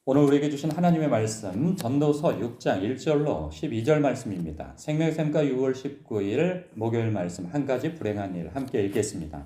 오늘 우리에게 주신 하나님의 말씀 전도서 6장 1절로 12절 말씀입니다. 생명샘과 6월 19일 목요일 말씀 한 가지 불행한 일 함께 읽겠습니다.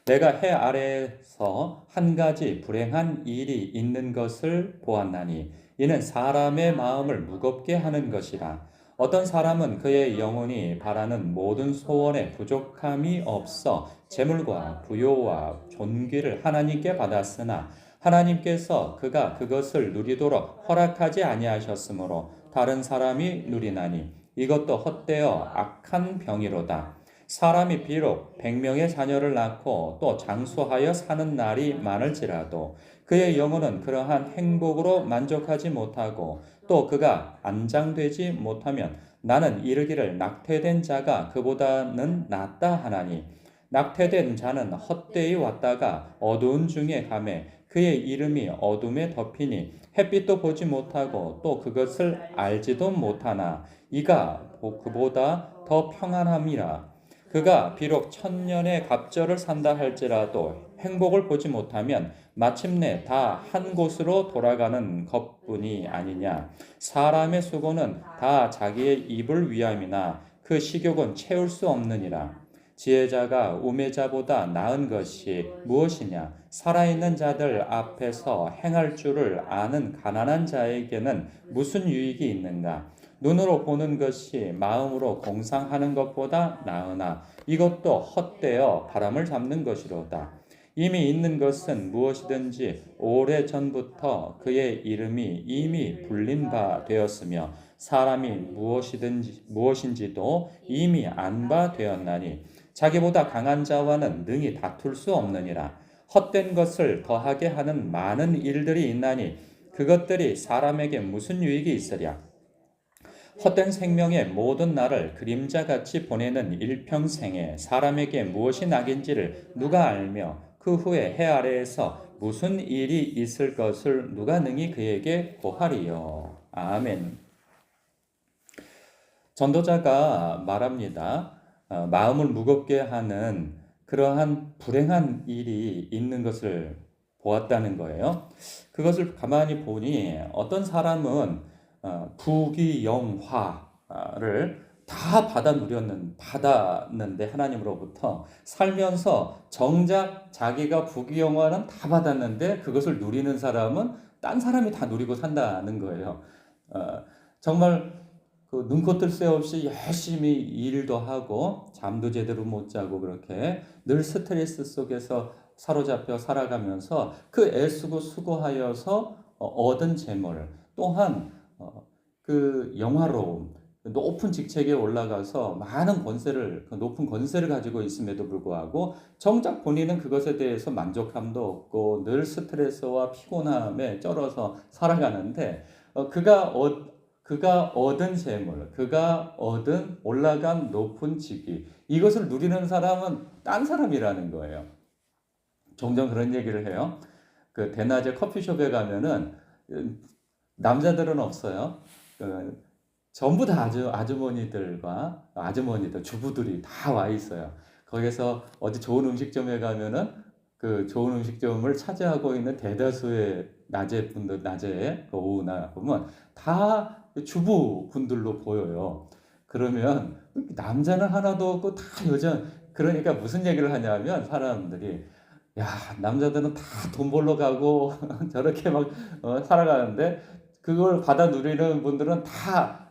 내가 해 아래에서 한 가지 불행한 일이 있는 것을 보았나니 이는 사람의 마음을 무겁게 하는 것이라. 어떤 사람은 그의 영혼이 바라는 모든 소원에 부족함이 없어 재물과 부요와 존귀를 하나님께 받았으나 하나님께서 그가 그것을 누리도록 허락하지 아니하셨으므로 다른 사람이 누리나니 이것도 헛되어 악한 병이로다. 사람이 비록 100명의 자녀를 낳고 또 장수하여 사는 날이 많을지라도 그의 영혼은 그러한 행복으로 만족하지 못하고 또 그가 안장되지 못하면 나는 이르기를 낙태된 자가 그보다는 낫다 하나니 낙태된 자는 헛되이 왔다가 어두운 중에 가매 그의 이름이 어둠에 덮이니 햇빛도 보지 못하고 또 그것을 알지도 못하나 이가 그보다 더 평안함이라. 그가 비록 1000년의 갑절을 산다 할지라도 행복을 보지 못하면 마침내 다 한 곳으로 돌아가는 것뿐이 아니냐. 사람의 수고는 다 자기의 입을 위함이나 그 식욕은 채울 수 없느니라. 지혜자가 우매자보다 나은 것이 무엇이냐? 살아있는 자들 앞에서 행할 줄을 아는 가난한 자에게는 무슨 유익이 있는가? 눈으로 보는 것이 마음으로 공상하는 것보다 나으나 이것도 헛되어 바람을 잡는 것이로다. 이미 있는 것은 무엇이든지 오래전부터 그의 이름이 이미 불린 바 되었으며 사람이 무엇인지도 이미 안 바 되었나니 자기보다 강한 자와는 능히 다툴 수 없느니라. 헛된 것을 더하게 하는 많은 일들이 있나니 그것들이 사람에게 무슨 유익이 있으랴. 헛된 생명의 모든 날을 그림자같이 보내는 일평생에 사람에게 무엇이 낙인지를 누가 알며 그 후에 해 아래에서 무슨 일이 있을 것을 누가 능히 그에게 고하리요. 아멘. 전도자가 말합니다. 마음을 무겁게 하는 그러한 불행한 일이 있는 것을 보았다는 거예요. 그것을 가만히 보니 어떤 사람은 부귀영화를 다 받았는데 하나님으로부터 살면서 정작 자기가 부귀영화는 다 받았는데 그것을 누리는 사람은 딴 사람이 다 누리고 산다는 거예요. 정말 그 눈코 뜰 새 없이 열심히 일도 하고 잠도 제대로 못 자고 그렇게 늘 스트레스 속에서 사로잡혀 살아가면서 그 애쓰고 수고하여서 얻은 재물 또한 그 영화로움 높은 직책에 올라가서 많은 높은 권세를 가지고 있음에도 불구하고 정작 본인은 그것에 대해서 만족함도 없고 늘 스트레스와 피곤함에 쩔어서 살아가는데 그가 얻은 재물, 그가 얻은 올라간 높은 직위, 이것을 누리는 사람은 딴 사람이라는 거예요. 종종 그런 얘기를 해요. 그 대낮에 커피숍에 가면은 남자들은 없어요. 전부 다 아주머니들, 주부들이 다 와 있어요. 거기서 어디 좋은 음식점에 가면은 그 좋은 음식점을 차지하고 있는 대다수의 낮에 그 오후나 보면 다 주부분들로 보여요. 그러면 남자는 하나도 없고 다 여자. 그러니까 무슨 얘기를 하냐면 사람들이 야, 남자들은 다 돈 벌러 가고 저렇게 막 살아가는데 그걸 받아 누리는 분들은 다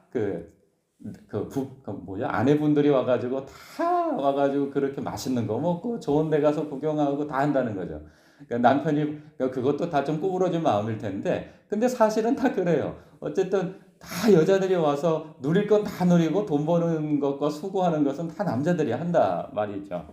아내분들이 와가지고 다 와가지고 그렇게 맛있는 거 먹고 좋은 데 가서 구경하고 다 한다는 거죠. 그러니까 남편이 그것도 다 좀 구부러진 마음일 텐데, 근데 사실은 다 그래요. 어쨌든 다 여자들이 와서 누릴 건 다 누리고 돈 버는 것과 수고하는 것은 다 남자들이 한다 말이죠.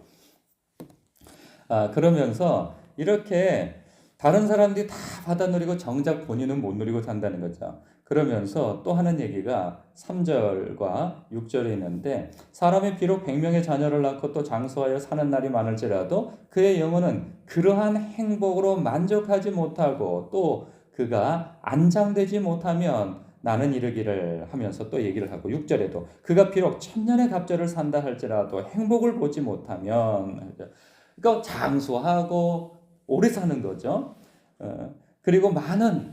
그러면서 이렇게 다른 사람들이 다 받아 누리고 정작 본인은 못 누리고 산다는 거죠. 그러면서 또 하는 얘기가 3절과 6절에 있는데 사람이 비록 100명의 자녀를 낳고 또 장수하여 사는 날이 많을지라도 그의 영혼은 그러한 행복으로 만족하지 못하고 또 그가 안장되지 못하면 나는 이르기를 하면서 또 얘기를 하고 6절에도 그가 비록 1000년의 갑절을 산다 할지라도 행복을 보지 못하면 그러니까 장수하고 오래 사는 거죠. 그리고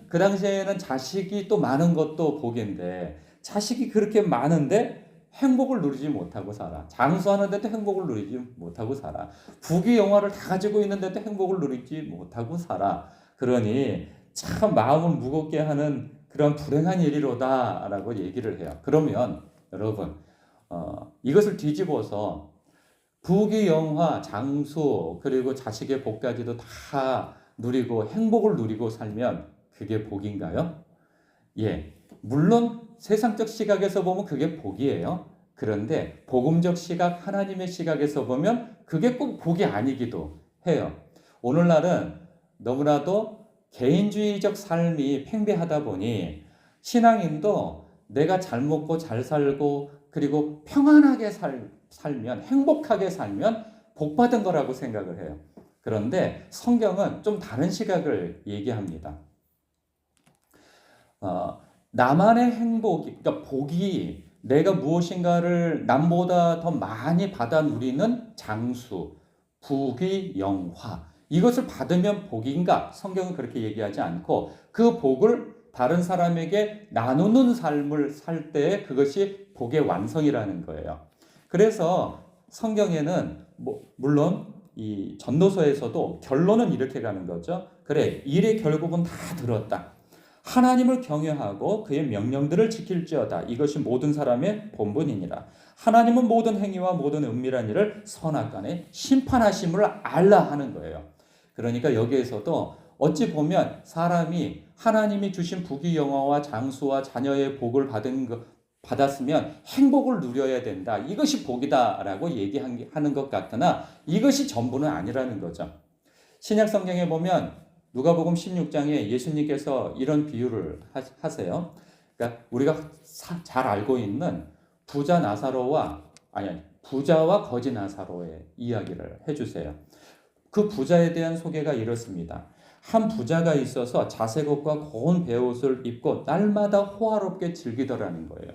그 당시에는 자식이 또 많은 것도 복인데, 자식이 그렇게 많은데 행복을 누리지 못하고 살아. 장수하는데도 행복을 누리지 못하고 살아. 부귀영화를 다 가지고 있는데도 행복을 누리지 못하고 살아. 그러니 참 마음을 무겁게 하는 그런 불행한 일이로다라고 얘기를 해요. 그러면 여러분, 이것을 뒤집어서 부귀영화, 장수, 그리고 자식의 복까지도 다 누리고 행복을 누리고 살면 그게 복인가요? 예. 물론 세상적 시각에서 보면 그게 복이에요. 그런데 복음적 시각, 하나님의 시각에서 보면 그게 꼭 복이 아니기도 해요. 오늘날은 너무나도 개인주의적 삶이 팽배하다 보니 신앙인도 내가 잘 먹고 잘 살고 그리고 평안하게 살면, 행복하게 살면 복받은 거라고 생각을 해요. 그런데 성경은 좀 다른 시각을 얘기합니다. 나만의 그러니까 복이 내가 무엇인가를 남보다 더 많이 받아 누리는 장수, 부귀, 영화. 이것을 받으면 복인가? 성경은 그렇게 얘기하지 않고 그 복을 다른 사람에게 나누는 삶을 살 때 그것이 복의 완성이라는 거예요. 그래서 성경에는 물론 이 전도서에서도 결론은 이렇게 가는 거죠. 그래, 일의 결국은 다 들었다. 하나님을 경외하고 그의 명령들을 지킬지어다. 이것이 모든 사람의 본분이니라. 하나님은 모든 행위와 모든 은밀한 일을 선악간에 심판하심을 알라 하는 거예요. 그러니까 여기에서도 어찌 보면 사람이 하나님이 주신 부귀영화와 장수와 자녀의 복을 받았으면 행복을 누려야 된다. 이것이 복이다라고 얘기하는 것 같으나 이것이 전부는 아니라는 거죠. 신약 성경에 보면 누가복음 16장에 예수님께서 이런 비유를 하세요. 그러니까 우리가 잘 알고 있는 부자와 거지 나사로의 이야기를 해주세요. 그 부자에 대한 소개가 이렇습니다. 한 부자가 있어서 자색 옷과 고운 베옷을 입고 날마다 호화롭게 즐기더라는 거예요.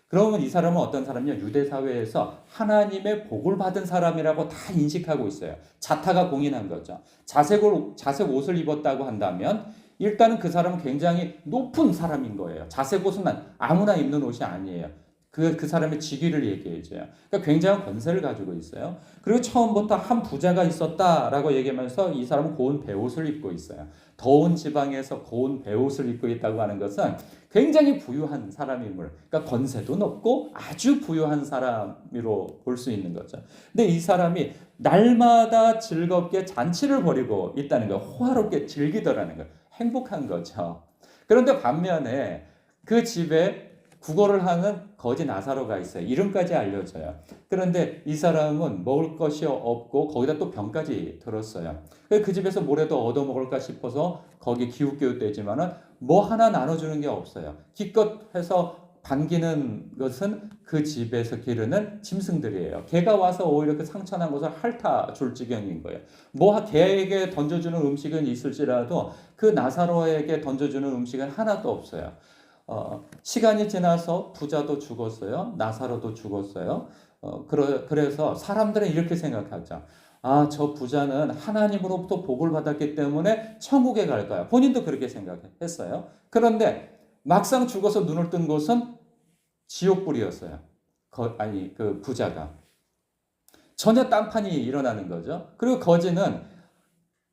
그러면 이 사람은 어떤 사람이냐? 유대 사회에서 하나님의 복을 받은 사람이라고 다 인식하고 있어요. 자타가 공인한 거죠. 자색 옷을 입었다고 한다면 일단은 그 사람은 굉장히 높은 사람인 거예요. 자색 옷은 아무나 입는 옷이 아니에요. 그 사람의 직위를 얘기해줘요. 그러니까 굉장한 권세를 가지고 있어요. 그리고 처음부터 한 부자가 있었다라고 얘기하면서 이 사람은 고운 베옷을 입고 있어요. 더운 지방에서 고운 베옷을 입고 있다고 하는 것은 굉장히 부유한 사람임을, 그러니까 권세도 높고 아주 부유한 사람으로 볼 수 있는 거죠. 근데 이 사람이 날마다 즐겁게 잔치를 벌이고 있다는 거, 호화롭게 즐기더라는 거, 행복한 거죠. 그런데 반면에 그 집에 구걸을 하는 거지 나사로가 있어요. 이름까지 알려져요. 그런데 이 사람은 먹을 것이 없고 거기다 또 병까지 들었어요. 그 집에서 뭐라도 얻어먹을까 싶어서 거기 기웃기웃대지만은 뭐 하나 나눠주는 게 없어요. 기껏 해서 반기는 것은 그 집에서 기르는 짐승들이에요. 개가 와서 오히려 그 상처난 것을 핥아 줄 지경인 거예요. 개에게 던져주는 음식은 있을지라도 그 나사로에게 던져주는 음식은 하나도 없어요. 시간이 지나서 부자도 죽었어요. 나사로도 죽었어요. 그래서 사람들은 이렇게 생각하죠. 저 부자는 하나님으로부터 복을 받았기 때문에 천국에 갈 거야. 본인도 그렇게 생각했어요. 그런데 막상 죽어서 눈을 뜬 곳은 지옥불이었어요. 그 부자가. 전혀 딴판이 일어나는 거죠. 그리고 거지는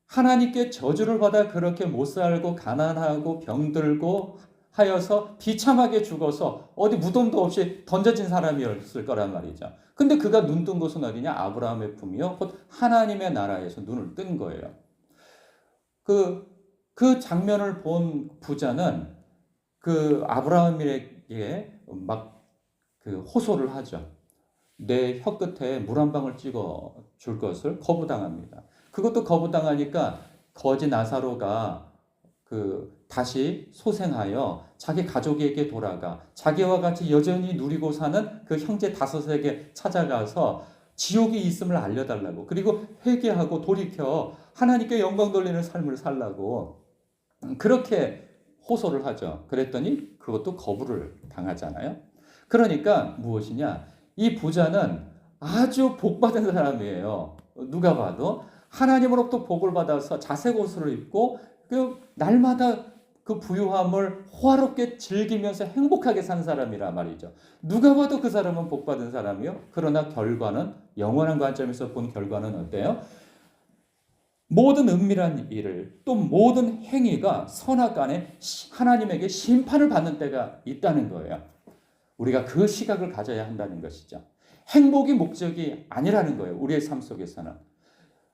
하나님께 저주를 받아 그렇게 못 살고 가난하고 병들고 하여서 비참하게 죽어서 어디 무덤도 없이 던져진 사람이었을 거란 말이죠. 근데 그가 눈 뜬 곳은 어디냐? 아브라함의 품이요 곧 하나님의 나라에서 눈을 뜬 거예요. 그 장면을 본 부자는 그 아브라함에게 막 호소를 하죠. 내 혀끝에 물 한 방울 찍어 줄 것을 거부당합니다. 그것도 거부당하니까 거지 나사로가 다시 소생하여 자기 가족에게 돌아가 자기와 같이 여전히 누리고 사는 그 형제 5에게 찾아가서 지옥이 있음을 알려달라고, 그리고 회개하고 돌이켜 하나님께 영광 돌리는 삶을 살라고 그렇게 호소를 하죠. 그랬더니 그것도 거부를 당하잖아요. 그러니까 무엇이냐? 이 부자는 아주 복받은 사람이에요. 누가 봐도 하나님으로부터 복을 받아서 자색 옷을 입고 그 날마다 그 부유함을 호화롭게 즐기면서 행복하게 산 사람이라 말이죠. 누가 봐도 그 사람은 복받은 사람이요. 그러나 결과는 영원한 관점에서 본 결과는 어때요? 모든 은밀한 일을 또 모든 행위가 선악간에 하나님에게 심판을 받는 때가 있다는 거예요. 우리가 그 시각을 가져야 한다는 것이죠. 행복이 목적이 아니라는 거예요. 우리의 삶 속에서는.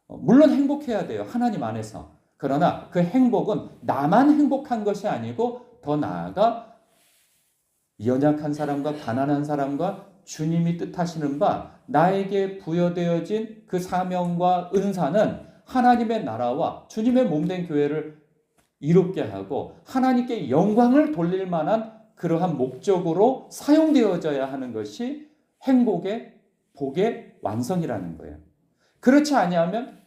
물론 행복해야 돼요. 하나님 안에서. 그러나 그 행복은 나만 행복한 것이 아니고 더 나아가 연약한 사람과 가난한 사람과 주님이 뜻하시는 바 나에게 부여되어진 그 사명과 은사는 하나님의 나라와 주님의 몸된 교회를 이롭게 하고 하나님께 영광을 돌릴 만한 그러한 목적으로 사용되어져야 하는 것이 행복의 복의 완성이라는 거예요. 그렇지 아니하면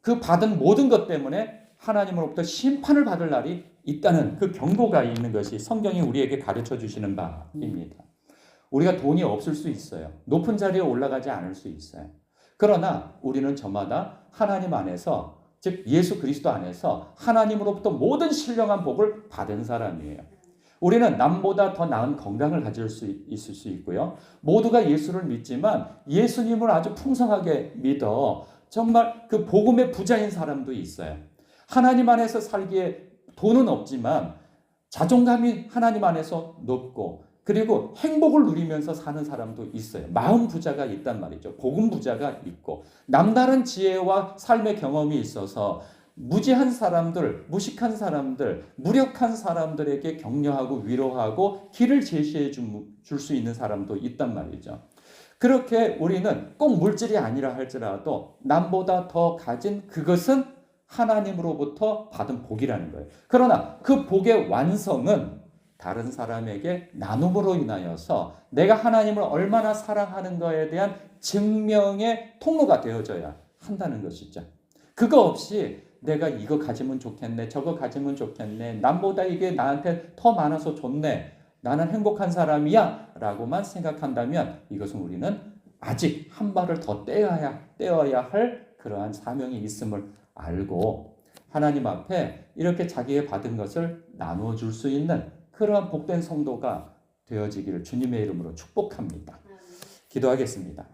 그 받은 모든 것 때문에 하나님으로부터 심판을 받을 날이 있다는 그 경고가 있는 것이 성경이 우리에게 가르쳐 주시는 바입니다. 우리가 돈이 없을 수 있어요. 높은 자리에 올라가지 않을 수 있어요. 그러나 우리는 저마다 하나님 안에서, 즉 예수 그리스도 안에서 하나님으로부터 모든 신령한 복을 받은 사람이에요. 우리는 남보다 더 나은 건강을 가질 수 있을 수 있고요. 모두가 예수를 믿지만 예수님을 아주 풍성하게 믿어 정말 그 복음의 부자인 사람도 있어요. 하나님 안에서 살기에 돈은 없지만 자존감이 하나님 안에서 높고 그리고 행복을 누리면서 사는 사람도 있어요. 마음 부자가 있단 말이죠. 복음 부자가 있고 남다른 지혜와 삶의 경험이 있어서 무지한 사람들, 무식한 사람들, 무력한 사람들에게 격려하고 위로하고 길을 제시해 줄 수 있는 사람도 있단 말이죠. 그렇게 우리는 꼭 물질이 아니라 할지라도 남보다 더 가진 그것은 하나님으로부터 받은 복이라는 거예요. 그러나 그 복의 완성은 다른 사람에게 나눔으로 인하여서 내가 하나님을 얼마나 사랑하는 것에 대한 증명의 통로가 되어져야 한다는 것이죠. 그거 없이 내가 이거 가지면 좋겠네, 저거 가지면 좋겠네, 남보다 이게 나한테 더 많아서 좋네, 나는 행복한 사람이야 라고만 생각한다면 이것은 우리는 아직 한 발을 더 떼어야 할 그러한 사명이 있음을 알고 하나님 앞에 이렇게 자기의 받은 것을 나누어 줄 수 있는 그러한 복된 성도가 되어지기를 주님의 이름으로 축복합니다. 기도하겠습니다.